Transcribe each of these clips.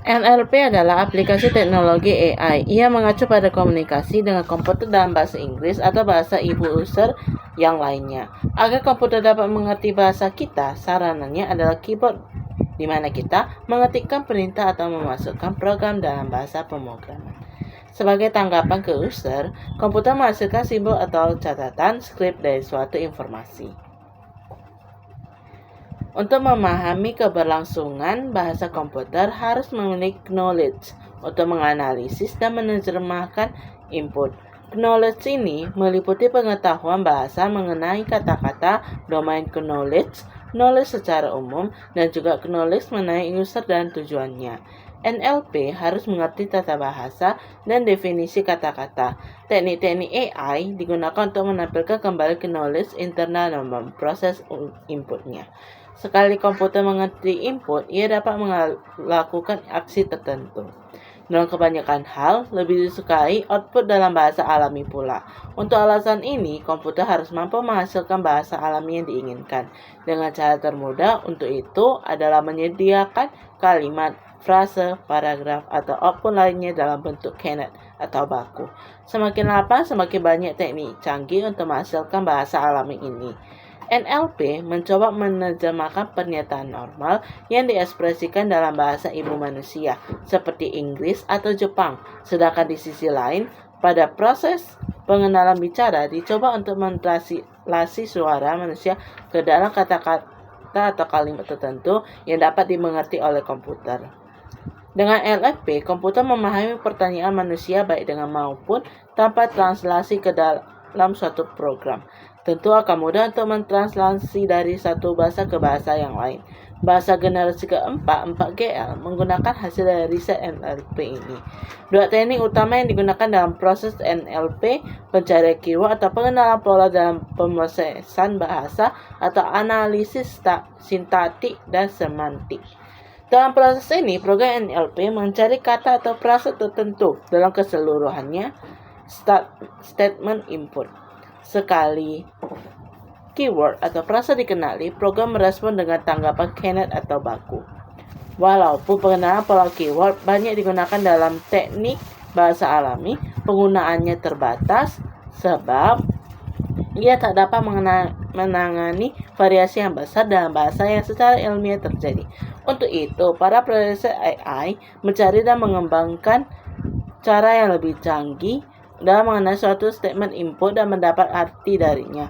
NLP adalah aplikasi teknologi AI. Ia mengacu pada komunikasi dengan komputer dalam bahasa Inggris atau bahasa ibu user yang lainnya. Agar komputer dapat mengerti bahasa kita, saranannya adalah keyboard, di mana kita mengetikkan perintah atau memasukkan program dalam bahasa pemrograman. Sebagai tanggapan ke user, komputer menghasilkan simbol atau catatan skrip dari suatu informasi. Untuk memahami keberlangsungan bahasa komputer harus memiliki knowledge untuk menganalisis dan menerjemahkan input. Knowledge ini meliputi pengetahuan bahasa mengenai kata-kata, domain knowledge, knowledge secara umum, dan juga knowledge mengenai user dan tujuannya. NLP harus mengerti tata bahasa dan definisi kata-kata. Teknik-teknik AI digunakan untuk menampilkan kembali knowledge internal dan memproses inputnya. Sekali komputer mengerti input, ia dapat melakukan aksi tertentu. Dalam kebanyakan hal, lebih disukai output dalam bahasa alami pula. Untuk alasan ini, komputer harus mampu menghasilkan bahasa alami yang diinginkan. Dengan cara termudah untuk itu adalah menyediakan kalimat, frase, paragraf, atau output lainnya dalam bentuk keynote atau baku. Semakin lapang, semakin banyak teknik canggih untuk menghasilkan bahasa alami ini. NLP mencoba menerjemahkan pernyataan normal yang diekspresikan dalam bahasa ibu manusia, seperti Inggris atau Jepang. Sedangkan di sisi lain, pada proses pengenalan bicara dicoba untuk mentranslasi suara manusia ke dalam kata-kata atau kalimat tertentu yang dapat dimengerti oleh komputer. Dengan NLP, komputer memahami pertanyaan manusia baik dengan maupun tanpa translasi ke dalam suatu program. Tentu akan mudah untuk mentranslasi dari satu bahasa ke bahasa yang lain. Bahasa generasi keempat, 4GL, menggunakan hasil dari riset NLP ini. Dua teknik utama yang digunakan dalam proses NLP, pencarian keyword atau pengenalan pola dalam pemrosesan bahasa atau analisis sintaktik dan semantik. Dalam proses ini, program NLP mencari kata atau frase tertentu dalam keseluruhannya statement input. Sekali keyword atau frase dikenali, program merespon dengan tanggapan keynote atau baku. Walaupun pengenalan pola keyword banyak digunakan dalam teknik bahasa alami, penggunaannya terbatas sebab ia tak dapat menangani variasi yang besar dalam bahasa yang secara ilmiah terjadi. Untuk itu, para peneliti AI mencari dan mengembangkan cara yang lebih canggih dalam mengenai suatu statement input dan mendapat arti darinya.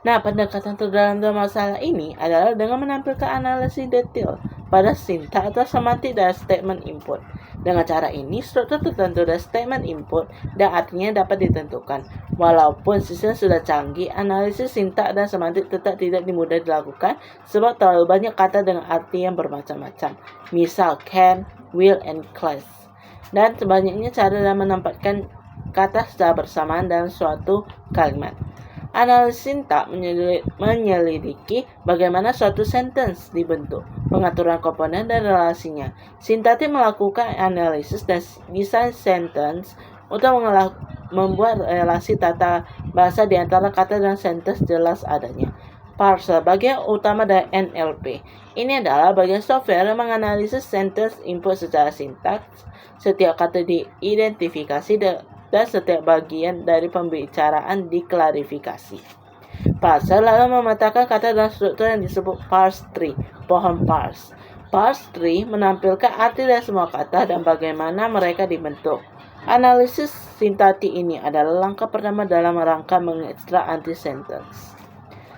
Nah, pendekatan terdalam dalam masalah ini adalah dengan menampilkan analisis detail pada sintaks atau semantik dari statement input. Dengan cara ini, struktur tertentu dari statement input dan artinya dapat ditentukan. Walaupun sistem sudah canggih, analisis sintaks dan semantik tetap tidak mudah dilakukan sebab terlalu banyak kata dengan arti yang bermacam-macam. Misal can, will, and class. Dan sebanyaknya cara dalam menempatkan kata secara bersamaan dalam suatu kalimat. Analisis sintaks menyelidiki bagaimana suatu sentence dibentuk, pengaturan komponen dan relasinya. Sintaktik melakukan analisis dan desain sentence untuk membuat relasi tata bahasa di antara kata dan sentence jelas adanya. Parser, bagian utama dari NLP. Ini adalah bagian software yang menganalisis sentence input secara sintaks. Setiap kata diidentifikasi dan setiap bagian dari pembicaraan diklarifikasi. Parser lalu memetakan kata dan struktur yang disebut parse tree, pohon parse. Parse tree menampilkan arti dari semua kata dan bagaimana mereka dibentuk. Analisis sintaktik ini adalah langkah pertama dalam rangka mengekstrak arti sentence.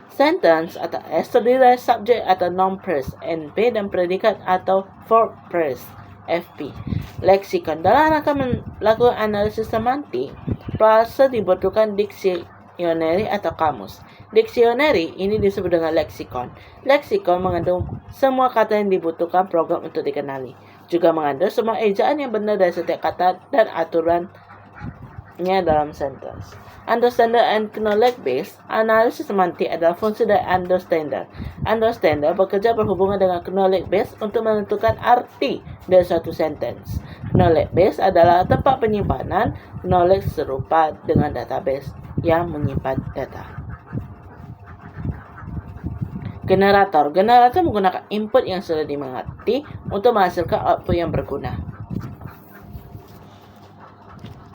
Sentence atau S terdiri dari subjek atau noun phrase, NP, dan predikat atau verb phrase, FP. Leksikon. Dalam rangka melakukan analisis semantik, parser dibutuhkan dictionary atau kamus. Dictionary ini disebut dengan leksikon. Leksikon mengandung semua kata yang dibutuhkan program untuk dikenali. Juga mengandung semua ejaan yang benar dari setiap kata dan aturannya dalam sentence. Understander and knowledge base. Analisis semantik adalah fungsi dari understander. Understander bekerja berhubungan dengan knowledge base untuk menentukan arti dari suatu sentence. Knowledge base adalah tempat penyimpanan knowledge serupa dengan database yang menyimpan data. Generator. Generator menggunakan input yang sudah dimengerti untuk menghasilkan output yang berguna.